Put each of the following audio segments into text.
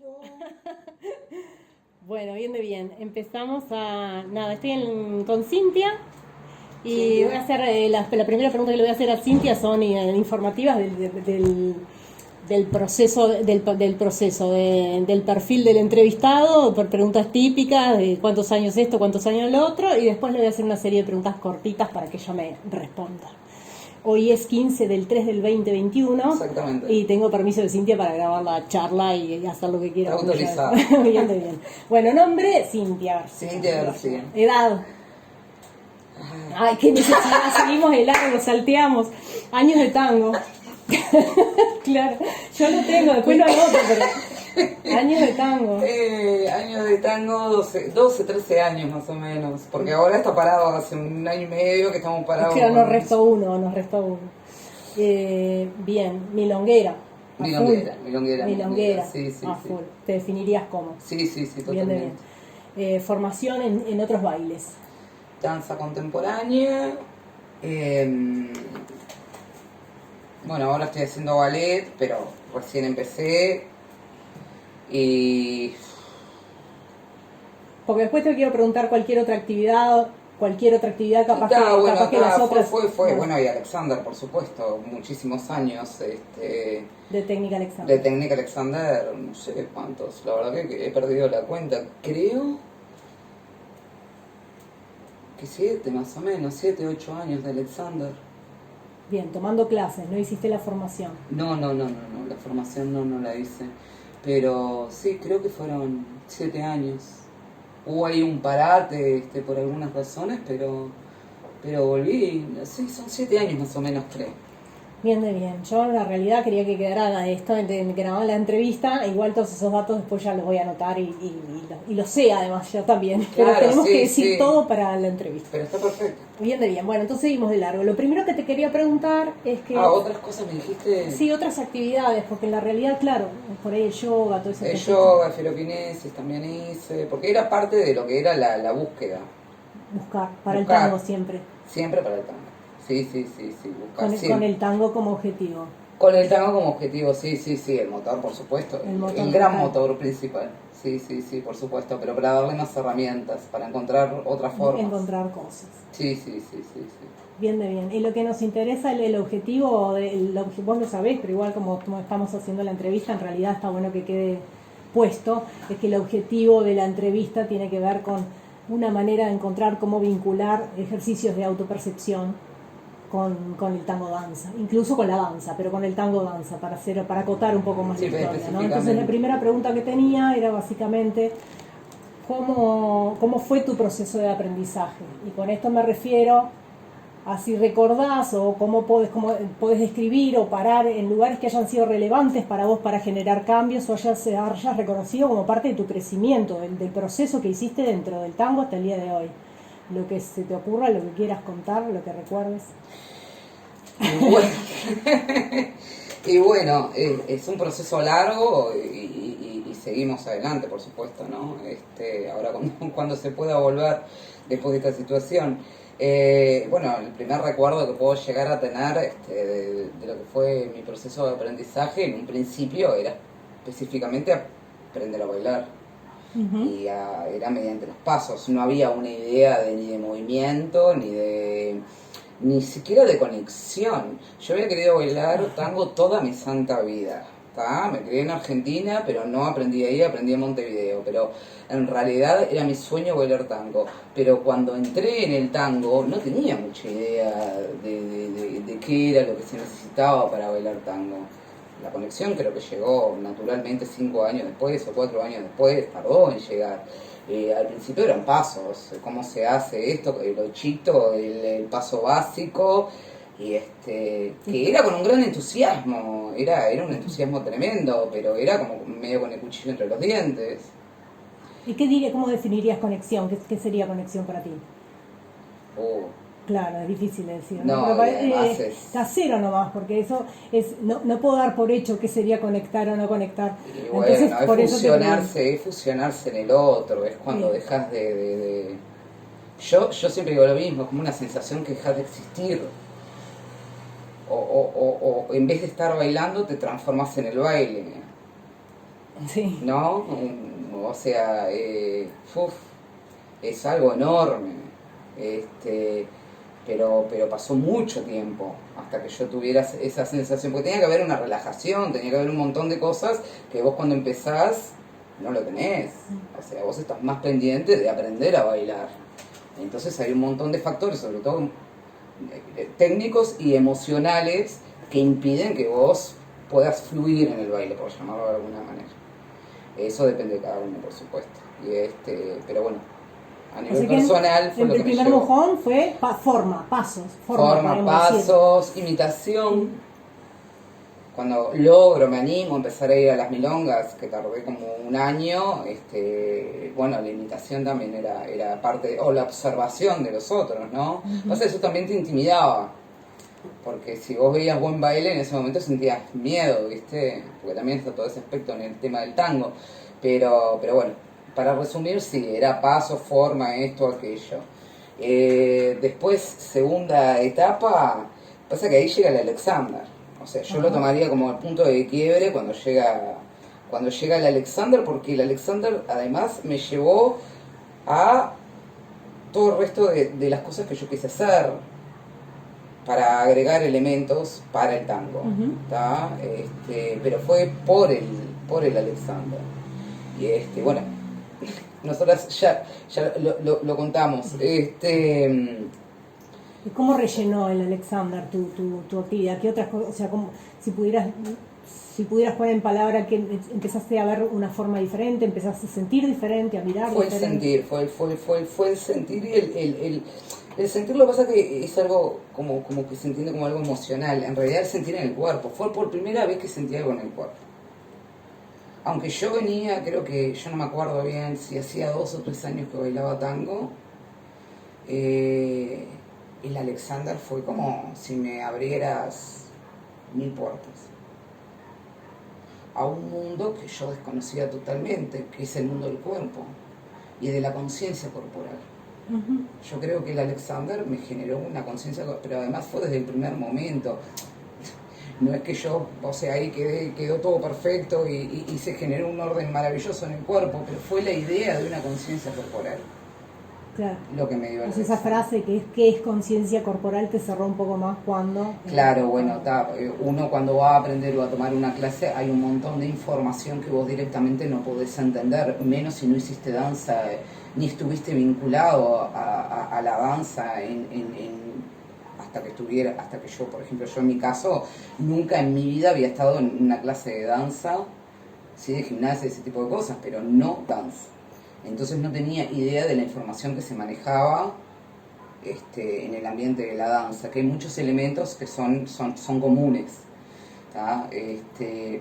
Aló. Bueno, bien de bien. Empezamos a... Nada, con Cintia y Cintia. voy a hacer la primera pregunta que le voy a hacer a Cintia son informativas del proceso del perfil del entrevistado, por preguntas típicas de cuántos años esto, cuántos años lo otro, y después le voy a hacer una serie de preguntas cortitas para que ella me responda. Hoy es 15 del 3 del 2021. Exactamente. Y tengo permiso de Cintia para grabar la charla y hacer lo que quiera. Está autorizada. Bien, de bien. Bueno, nombre, Cintia García. Cintia García. Edad. Ay, qué necesidad, seguimos el largo, salteamos. Años de tango. Claro, yo lo tengo, después lo anoto, pero... Años de tango. Años de tango, 12, 13 años más o menos. Porque ahora está parado hace un año y medio que estamos parados. Claro, nos restó uno. Bien, milonguera. Milonguera. Sí, a full. ¿Te definirías como? Sí, totalmente. Bien. Formación en otros bailes. Danza contemporánea. Bueno, ahora estoy haciendo ballet, pero recién empecé. Y porque después te quiero preguntar cualquier otra actividad capaz que las otras... Bueno, y Alexander, por supuesto, muchísimos años. De técnica Alexander. De técnica Alexander, no sé cuántos, la verdad que he perdido la cuenta. Creo que 7 más o menos, 7, 8 años de Alexander. Bien, tomando clases, ¿no hiciste la formación? No, la formación no la hice. Pero sí, creo que fueron 7 años. Hubo ahí un parate por algunas razones, pero volví, sí, son 7 años más o menos, creo. Bien. Yo en la realidad quería que quedara esto en grabar la entrevista, igual todos esos datos después ya los voy a anotar y lo sé además yo también, claro, pero tenemos que decir todo para la entrevista. Pero está perfecto. Bien. Bueno, entonces seguimos de largo. Lo primero que te quería preguntar es que... otras cosas me dijiste. Sí, otras actividades, porque en la realidad, claro, por ahí el yoga, todo eso. El yoga, filoquinesis también hice, porque era parte de lo que era la búsqueda. Buscar, el tango siempre. Siempre para el tango. Sí, buscar con el tango como objetivo. Con el tango como objetivo, sí, el motor, por supuesto, el gran motor principal, sí, por supuesto, pero para darle más herramientas, para encontrar otras formas. Encontrar cosas. Sí. Bien. Y lo que nos interesa, el objetivo, vos lo sabés, pero igual como estamos haciendo la entrevista, en realidad está bueno que quede puesto, es que el objetivo de la entrevista tiene que ver con una manera de encontrar cómo vincular ejercicios de autopercepción con el tango danza, incluso con la danza, pero con el tango danza, para acotar un poco más la historia, ¿no? Entonces la primera pregunta que tenía era básicamente ¿cómo fue tu proceso de aprendizaje? Y con esto me refiero a si recordás o cómo podés describir o parar en lugares que hayan sido relevantes para vos para generar cambios o hayas reconocido como parte de tu crecimiento, del proceso que hiciste dentro del tango hasta el día de hoy. Lo que se te ocurra, lo que quieras contar, lo que recuerdes. Y bueno, es un proceso largo y seguimos adelante, por supuesto, ¿no? Ahora cuando se pueda volver después de esta situación. Bueno, el primer recuerdo que puedo llegar a tener de lo que fue mi proceso de aprendizaje, en un principio era específicamente aprender a bailar. Uh-huh. Y era mediante los pasos, no había una idea ni de movimiento, ni siquiera de conexión. Yo había querido bailar tango toda mi santa vida, ¿tá? Me crié en Argentina, pero no aprendí ahí, aprendí en Montevideo, pero en realidad era mi sueño bailar tango. Pero cuando entré en el tango no tenía mucha idea de qué era lo que se necesitaba para bailar tango. La conexión creo que llegó naturalmente 5 años después o 4 años después, tardó en llegar. Al principio eran pasos, cómo se hace esto, el ochito, el paso básico, y que era con un gran entusiasmo, era un entusiasmo tremendo, pero era como medio con el cuchillo entre los dientes. ¿Y cómo definirías conexión? ¿Qué sería conexión para ti? Claro, es difícil de decir. No, es casero nomás, porque eso es no puedo dar por hecho que sería conectar o no conectar. Y bueno, entonces, es fusionarse en el otro, es cuando dejas de... Yo siempre digo lo mismo, es como una sensación que dejas de existir. O en vez de estar bailando te transformas en el baile. Sí. ¿no? O sea, es algo enorme. Pero pasó mucho tiempo hasta que yo tuviera esa sensación, porque tenía que haber una relajación, tenía que haber un montón de cosas que vos cuando empezás no lo tenés. O sea, vos estás más pendiente de aprender a bailar. Entonces hay un montón de factores, sobre todo técnicos y emocionales, que impiden que vos puedas fluir en el baile, por llamarlo de alguna manera. Eso depende de cada uno, por supuesto. Pero bueno, a nivel personal fue lo que me llevó. El primer mojón fue pasos. Forma, pasos, imitación. Cuando logro, me animo a empezar a ir a las milongas, que tardé como un año, bueno, la imitación también era parte, o la observación de los otros, ¿no? Pasa, eso también te intimidaba, porque si vos veías buen baile, en ese momento sentías miedo, ¿viste? Porque también está todo ese aspecto en el tema del tango. Pero bueno, para resumir, sí, era paso, forma, esto, aquello. Después, segunda etapa, pasa que ahí llega el Alexander. O sea, yo lo tomaría como el punto de quiebre cuando llega el Alexander, porque el Alexander además me llevó a todo el resto de las cosas que yo quise hacer para agregar elementos para el tango, ¿tá? Pero fue por el Alexander. Y bueno, nosotras ya lo contamos. ¿Y cómo rellenó el Alexander tu actividad? ¿Qué otras cosas? O sea, si pudieras poner en palabra que empezaste a ver una forma diferente, empezaste a sentir diferente, a mirar fue diferente. El sentir, fue el sentir y el sentir. Lo que pasa que es algo como que se entiende como algo emocional. En realidad el sentir en el cuerpo. Fue por primera vez que sentí algo en el cuerpo. Aunque yo venía, creo que, yo no me acuerdo bien si hacía 2 o 3 años que bailaba tango, el Alexander fue como si me abrieras 1000 puertas a un mundo que yo desconocía totalmente, que es el mundo del cuerpo y de la conciencia corporal. Yo creo que el Alexander me generó una conciencia, pero además fue desde el primer momento. No es que yo, o sea, ahí quedó todo perfecto y se generó un orden maravilloso en el cuerpo, pero fue la idea de una conciencia corporal. Claro. Lo que me dio pues esa frase que es conciencia corporal te cerró un poco más cuando... Claro, bueno, uno cuando va a aprender o a tomar una clase hay un montón de información que vos directamente no podés entender, menos si no hiciste danza, ni estuviste vinculado a la danza hasta que yo, por ejemplo, yo en mi caso, nunca en mi vida había estado en una clase de danza, sí, de gimnasia, ese tipo de cosas, pero no danza. Entonces no tenía idea de la información que se manejaba en el ambiente de la danza, que hay muchos elementos que son comunes, ¿tá?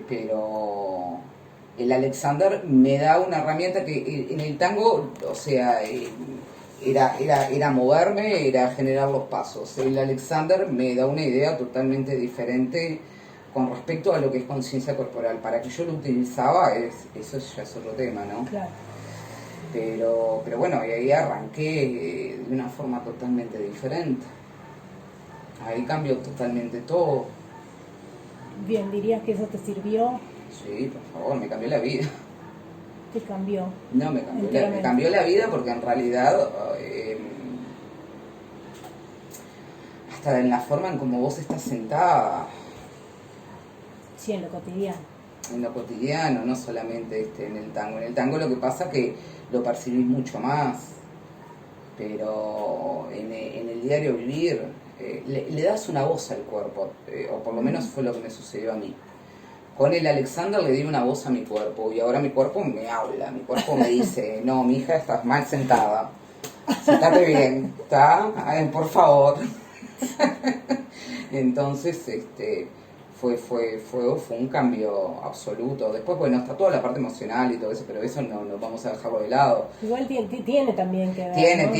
Pero el Alexander me da una herramienta que en el tango, o sea, era moverme, era generar los pasos. El Alexander me da una idea totalmente diferente con respecto a lo que es conciencia corporal. Para que yo lo utilizaba, eso ya es otro tema, ¿no? Claro. Pero bueno, y ahí arranqué de una forma totalmente diferente. Ahí cambió totalmente todo. Bien, ¿dirías que eso te sirvió? Sí, por favor, me cambió la vida. ¿Te cambió? No, me cambió la vida porque en realidad hasta en la forma en como vos estás sentada. Sí, en lo cotidiano. En lo cotidiano, no solamente en el tango. En el tango lo que pasa es que lo percibís mucho más, pero en el diario vivir le das una voz al cuerpo, o por lo menos fue lo que me sucedió a mí. Con el Alexander le di una voz a mi cuerpo y ahora mi cuerpo me habla, mi cuerpo me dice, no, mi hija, estás mal sentada, sentate bien, ¿está? Por favor. Entonces, fue un cambio absoluto. Después, bueno, está toda la parte emocional y todo eso, pero eso no vamos a dejarlo de lado. Igual tiene también que ver,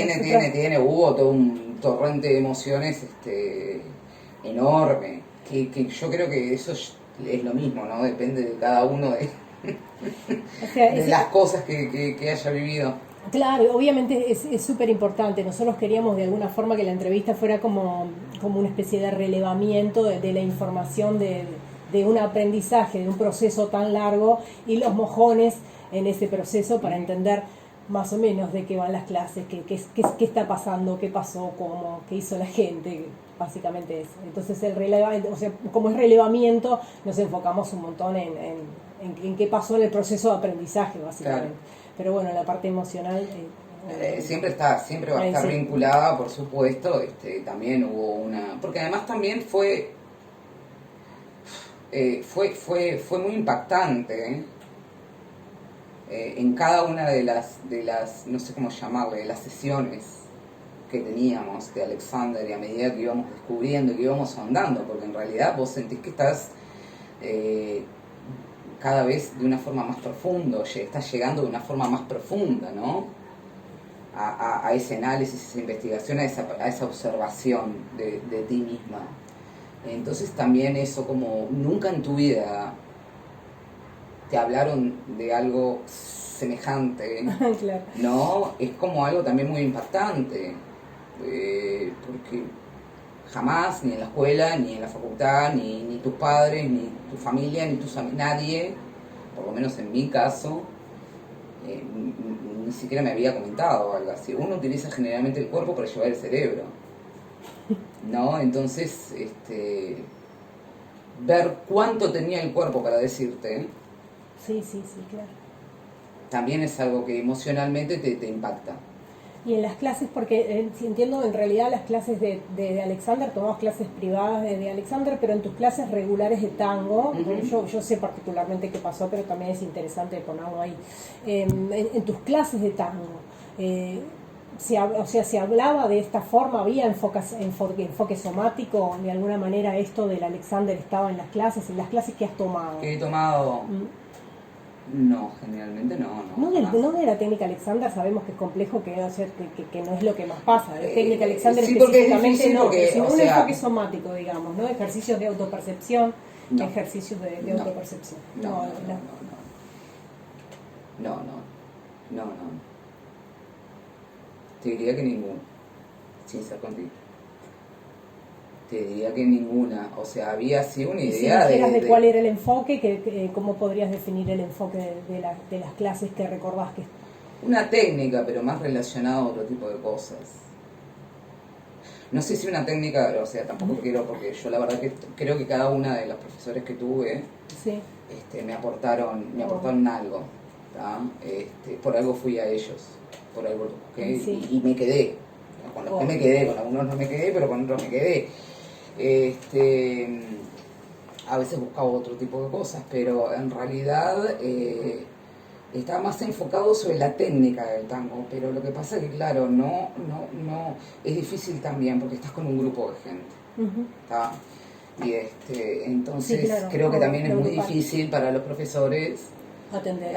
Tiene, hubo todo un torrente de emociones enorme, que yo creo que eso es lo mismo, ¿no? Depende de cada uno de las cosas que haya vivido. Claro, obviamente es súper importante. Nosotros queríamos de alguna forma que la entrevista fuera como una especie de relevamiento de la información de de un aprendizaje, de un proceso tan largo, y los mojones en ese proceso para entender más o menos de qué van las clases, qué está pasando, qué pasó, cómo, qué hizo la gente, básicamente eso. Entonces o sea, como es relevamiento, nos enfocamos un montón en qué pasó en el proceso de aprendizaje, básicamente. Claro. Pero bueno, la parte emocional... siempre va a estar vinculada, por supuesto. También hubo una... Porque además también fue muy impactante, en cada una de las, no sé cómo llamarle, de las sesiones que teníamos de Alexander, y a medida que íbamos descubriendo y que íbamos ahondando, porque en realidad vos sentís que estás cada vez de una forma más profunda, estás llegando de una forma más profunda, ¿no? A ese análisis, a esa investigación, a esa observación de ti misma. Entonces también eso, como nunca en tu vida te hablaron de algo semejante, claro. ¿no? Es como algo también muy impactante, porque jamás, ni en la escuela, ni en la facultad, ni tus padres, ni tu familia, ni tus amigos, nadie, por lo menos en mi caso, ni siquiera me había comentado algo así. Uno utiliza generalmente el cuerpo para llevar el cerebro, ¿no? Entonces, ver cuánto tenía el cuerpo para decirte... Sí, claro. También es algo que emocionalmente te impacta. Y en las clases, porque si entiendo, en realidad las clases de Alexander, tomamos clases privadas de Alexander, pero en tus clases regulares de tango, yo sé particularmente qué pasó, pero también es interesante ponerlo ahí. En tus clases de tango, se hablaba de esta forma, había enfoque somático, de alguna manera esto del Alexander estaba en las clases que has tomado. Que he tomado... No, generalmente no. No de la técnica Alexander, sabemos que es complejo, que no es lo que más pasa. La técnica Alexander sí, específicamente sino un enfoque somático, digamos, ¿no? Ejercicios de autopercepción, ejercicios de autopercepción. No. Te diría que ninguno, sin ser contigo. Te diría que ninguna, o sea, había así una idea si de cuál era el enfoque, ¿cómo podrías definir el enfoque de las clases que recordás que... Una técnica, pero más relacionada a otro tipo de cosas. No sé si una técnica, o sea, tampoco quiero, porque yo la verdad que creo que cada una de los profesores que tuve me aportaron algo, ¿tá? Por algo fui a ellos, por algo los busqué y me quedé. Con los que me quedé, con algunos no me quedé, pero con otros me quedé. A veces buscaba otro tipo de cosas, pero en realidad estaba más enfocado sobre la técnica del tango, pero lo que pasa es que claro, no es difícil también porque estás con un grupo de gente, ¿tá? Y entonces creo que también es muy difícil para los profesores atender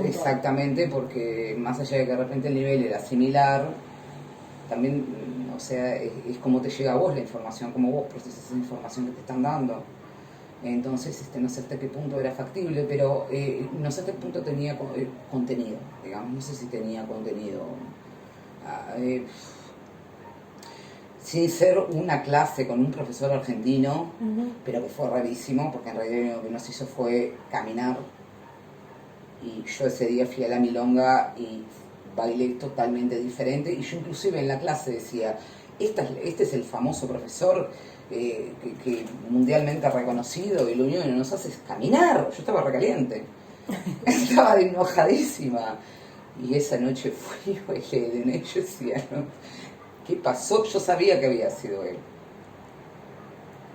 exactamente, porque más allá de que de repente el nivel era similar, también, o sea, es como te llega a vos la información, como vos procesas esa información que te están dando. Entonces, no sé hasta qué punto era factible, pero no sé hasta qué punto tenía contenido, digamos, no sé si tenía contenido. Sin ser una clase con un profesor argentino, pero que fue rarísimo, porque en realidad lo que nos hizo fue caminar. Y yo ese día fui a la milonga y bailé totalmente diferente, y yo inclusive en la clase decía, este es el famoso profesor que mundialmente reconocido, y lo único que nos hace es caminar. Yo estaba recaliente, estaba enojadísima, y esa noche fui a Eden, y yo decía, ¿no? ¿Qué pasó? Yo sabía que había sido él,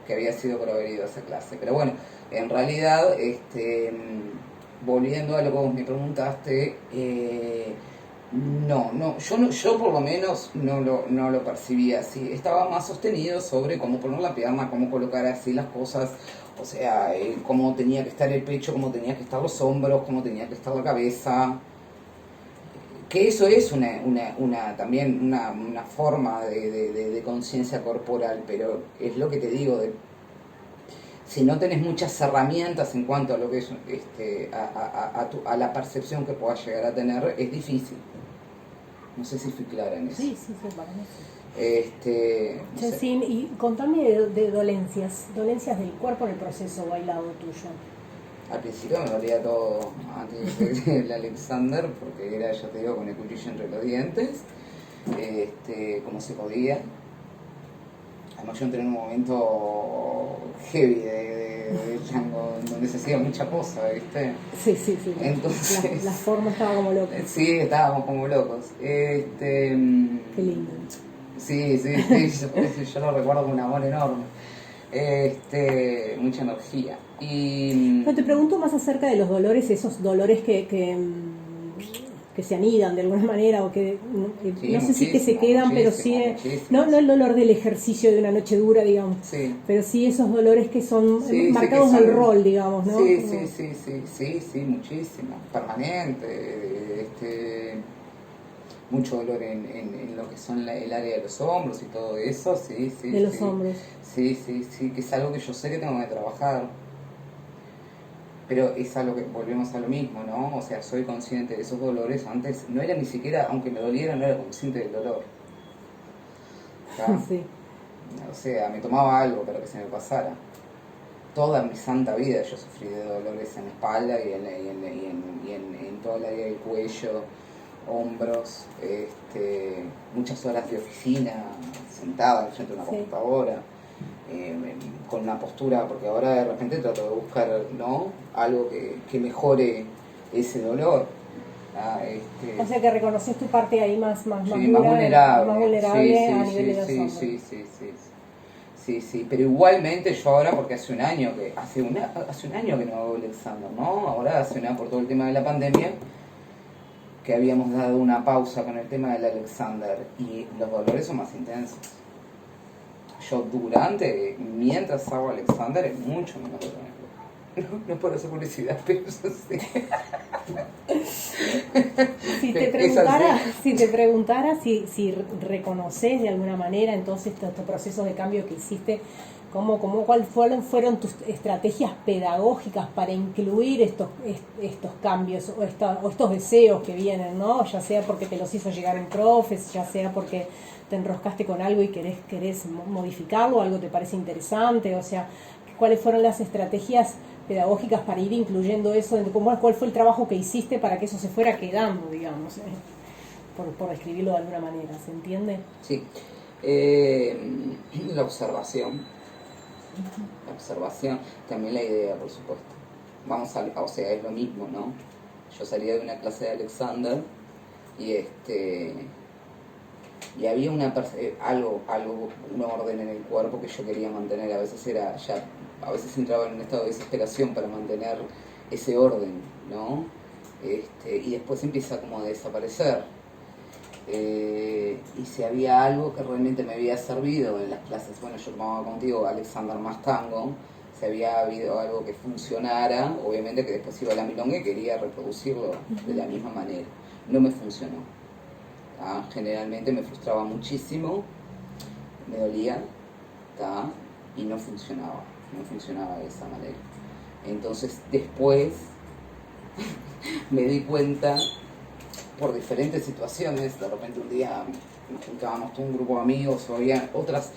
que había sido por haber ido a esa clase, pero bueno, en realidad, volviendo a lo que vos me preguntaste, yo por lo menos no lo percibía así. Estaba más sostenido sobre cómo poner la pierna, cómo colocar así las cosas, o sea, cómo tenía que estar el pecho, cómo tenía que estar los hombros, cómo tenía que estar la cabeza. Que eso es también una forma de conciencia corporal, pero es lo que te digo, si no tenés muchas herramientas en cuanto a lo que es a la percepción que puedas llegar a tener, es difícil. No sé si fui clara en eso. Sí, para mí sí. Jessine, y contame de dolencias del cuerpo en el proceso bailado tuyo. Al principio me dolía todo antes del Alexander, porque era, ya te digo, con el cuchillo entre los dientes, como se podía. Además yo entré en un momento heavy de tango, donde se hacía mucha cosa, ¿viste? Sí. Entonces, la forma estaba como loca. Sí, estábamos como locos. Qué lindo. Sí, yo lo recuerdo con un amor enorme. Mucha energía. Y no, te pregunto más acerca de los dolores, esos dolores que se anidan de alguna manera, o que sí, no sé si que se quedan, pero sí, no el dolor del ejercicio de una noche dura, digamos, sí. Pero sí esos dolores que son marcados del rol, digamos, ¿no? Sí, muchísimo, permanente, mucho dolor en lo que son el área de los hombros y todo eso, sí. De los hombros. Sí, que es algo que yo sé que tengo que trabajar. Pero es algo que volvemos a lo mismo, ¿no? O sea, soy consciente de esos dolores. Antes no era ni siquiera, aunque me doliera, no era consciente del dolor. Sí. O sea, me tomaba algo para que se me pasara. Toda mi santa vida yo sufrí de dolores en la espalda y en toda el área del cuello, hombros, muchas horas de oficina, sentada frente a una computadora. Con una postura, porque ahora de repente trato de buscar, ¿no?, algo que mejore ese dolor. O sea que reconoces tu parte ahí más vulnerable, a nivel de los hombros. Sí, pero igualmente yo ahora, porque hace un año que no hago el examen, ¿no? Ahora por todo el tema de la pandemia, que habíamos dado una pausa con el tema del Alexander, y los dolores son más intensos. Yo mientras hago Alexander es mucho menos dolor. No por hacer publicidad, pero eso sí. Si te preguntara si reconoces de alguna manera entonces estos procesos de cambio que hiciste, ¿cuáles fueron tus estrategias pedagógicas para incluir estos cambios o estos deseos que vienen, ¿no? Ya sea porque te los hizo llegar en profes, ya sea porque te enroscaste con algo y querés modificarlo, algo te parece interesante, o sea, ¿cuáles fueron las estrategias pedagógicas para ir incluyendo eso? ¿Cuál fue el trabajo que hiciste para que eso se fuera quedando, digamos, por describirlo de alguna manera? ¿Se entiende? Sí. La observación. La observación, también la idea, por supuesto. O sea, es lo mismo, ¿no? Yo salía de una clase de Alexander y había un orden en el cuerpo que yo quería mantener. A veces entraba en un estado de desesperación para mantener ese orden, ¿no? Y después empieza como a desaparecer. Y si había algo que realmente me había servido en las clases, bueno, yo tomaba contigo Alexander más tango, si había habido algo que funcionara, obviamente que después iba a la milonga y quería reproducirlo de la misma manera. No me funcionó. Generalmente me frustraba muchísimo, me dolía, y no funcionaba de esa manera. Entonces después me di cuenta, por diferentes situaciones, de repente un día nos juntábamos todo un grupo de amigos, o había otras,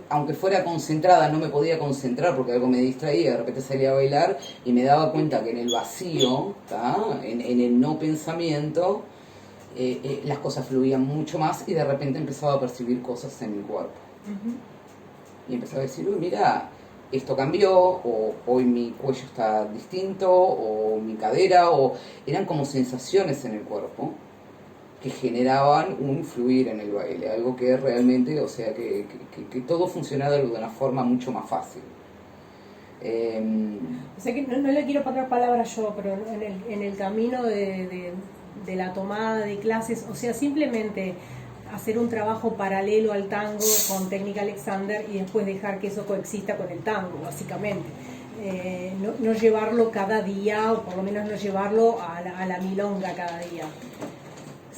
aunque fuera concentrada, no me podía concentrar porque algo me distraía, de repente salía a bailar y me daba cuenta que en el vacío, en el no pensamiento, las cosas fluían mucho más, y de repente empezaba a percibir cosas en mi cuerpo. Y empezaba a decir, uy, mira, esto cambió, o hoy mi cuello está distinto, o mi cadera, o eran como sensaciones en el cuerpo que generaban un fluir en el baile, algo que realmente, o sea, que todo funcionaba de una forma mucho más fácil. O sea que no le quiero poner palabras yo, pero en el camino de la tomada de clases, o sea, simplemente hacer un trabajo paralelo al tango con técnica Alexander y después dejar que eso coexista con el tango, básicamente. No llevarlo cada día, o por lo menos no llevarlo a la milonga cada día.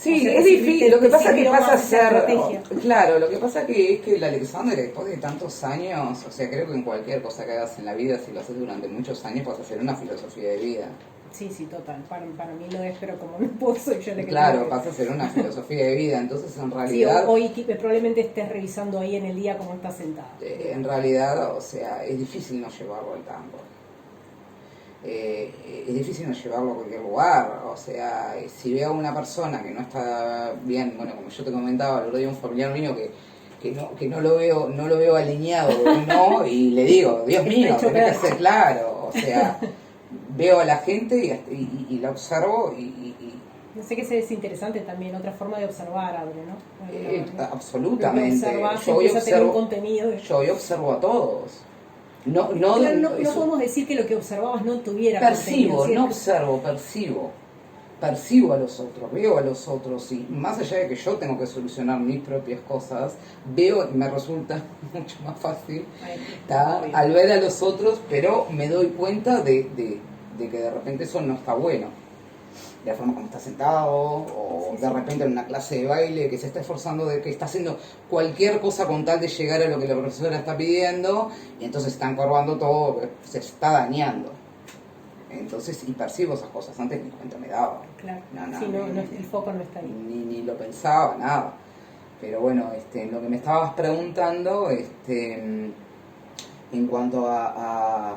Sí, O sea, es difícil, lo que pasa es que sirvió pasa a más esa ser, estrategia. claro, lo que pasa que es que el Alexander después de tantos años, o sea, creo que en cualquier cosa que hagas en la vida, si lo haces durante muchos años, vas a hacer una filosofía de vida. Sí, sí, total. Para mí lo es, pero como no puedo, soy yo la que Claro, tengo que... vas a hacer una filosofía de vida, entonces en Sí, realidad, hoy probablemente estés revisando ahí en el día cómo estás sentada. o sea, es difícil no llevarlo al tango. Es difícil no llevarlo a cualquier lugar, o sea, si veo a una persona que no está bien, bueno, como yo te comentaba, el otro día un familiar mío que no lo veo alineado, ¿no? Y le digo, Dios mío, tenés que ser claro, o sea, veo a la gente y la observo Yo sé que ese es interesante también, otra forma de observar, abre, ¿no? absolutamente. Yo hoy observo, yo hoy observo a todos. Claro, no podemos decir que lo que observabas no tuviera percibo, contenido, no observo, percibo a los otros, veo a los otros y más allá de que yo tengo que solucionar mis propias cosas, veo y me resulta mucho más fácil al ver a los otros, pero me doy cuenta de que de repente eso no está bueno. De la forma como está sentado, o de repente en una clase de baile que se está esforzando, de que está haciendo cualquier cosa con tal de llegar a lo que la profesora está pidiendo, y entonces está encorvando todo, se está dañando. Entonces, y percibo esas cosas, antes ni cuenta me daba. Claro, el foco no está ahí. Ni lo pensaba, nada. Pero bueno, lo que me estabas preguntando, en cuanto al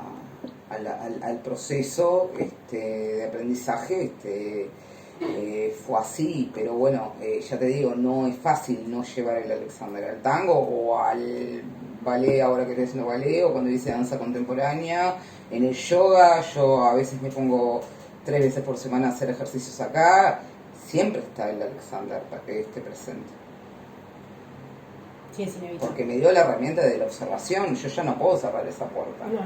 proceso de aprendizaje, fue así, pero bueno, ya te digo, no es fácil no llevar el Alexander al tango o al ballet, ahora que estoy haciendo ballet, o cuando hice danza contemporánea, en el yoga, yo a veces me pongo 3 veces por semana a hacer ejercicios acá, siempre está el Alexander para que esté presente. Sí, es inevitable. Porque me dio la herramienta de la observación, yo ya no puedo cerrar esa puerta. No.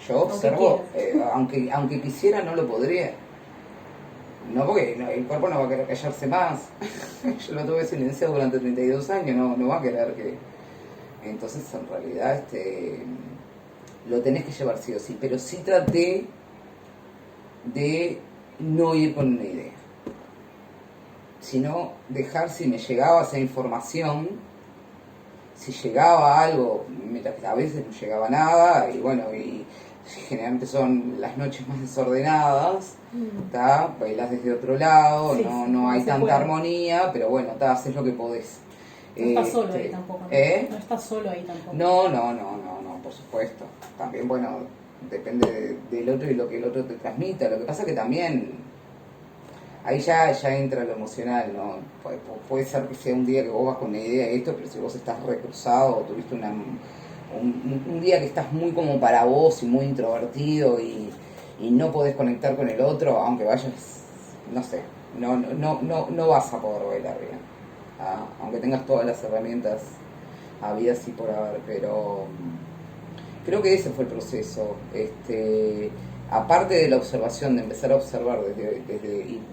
Yo observo, aunque quisiera no lo podría. No, porque el cuerpo no va a querer callarse más. Yo lo tuve silenciado durante 32 años, no va a querer que... Entonces, en realidad, lo tenés que llevar sí o sí. Pero sí traté de no ir con una idea. Sino dejar, si me llegaba esa información, si llegaba algo, a veces no llegaba nada, y bueno, y generalmente son las noches más desordenadas, bailás desde otro lado, no hay tanta armonía, pero bueno, haces lo que podés. No estás solo ahí tampoco, ¿no? No estás solo ahí tampoco. No, por supuesto. También, bueno, depende del otro y lo que el otro te transmita. Lo que pasa que también ahí ya entra lo emocional, ¿no? Puede ser que sea un día que vos vas con una idea de esto, pero si vos estás recruzado o tuviste un día que estás muy como para vos y muy introvertido y no podés conectar con el otro, aunque vayas, no sé, no vas a poder bailar bien. Aunque tengas todas las herramientas habidas y por haber, pero creo que ese fue el proceso. Aparte de la observación, de empezar a observar y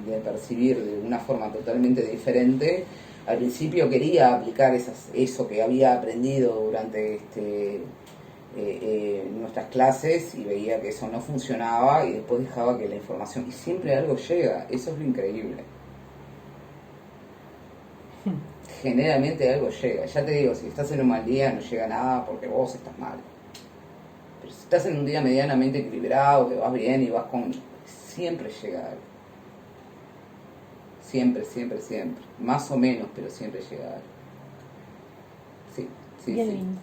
de percibir de una forma totalmente diferente, al principio quería aplicar eso que había aprendido durante nuestras clases y veía que eso no funcionaba y después dejaba que la información, y siempre algo llega, eso es lo increíble. Generalmente algo llega, ya te digo, si estás en un mal día no llega nada porque vos estás mal. Pero si estás en un día medianamente equilibrado, te vas bien y vas con... siempre llega algo. Siempre. Más o menos, pero siempre llega algo. Sí. Bien lindo.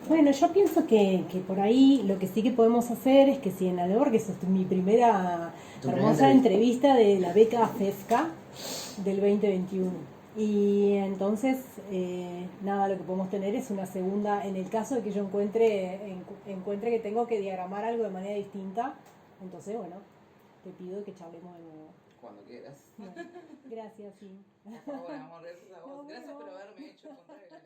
Bueno, yo pienso que por ahí lo que sí que podemos hacer es que si en Alor, que es mi primera hermosa entrevista de la beca FESCA del 2021. Y entonces, nada, lo que podemos tener es una segunda, en el caso de que yo encuentre que tengo que diagramar algo de manera distinta, entonces, bueno, te pido que charlemos de nuevo. Cuando quieras. Bueno, gracias, sí. Por favor, amor, gracias a vos. Gracias por haberme hecho encontrar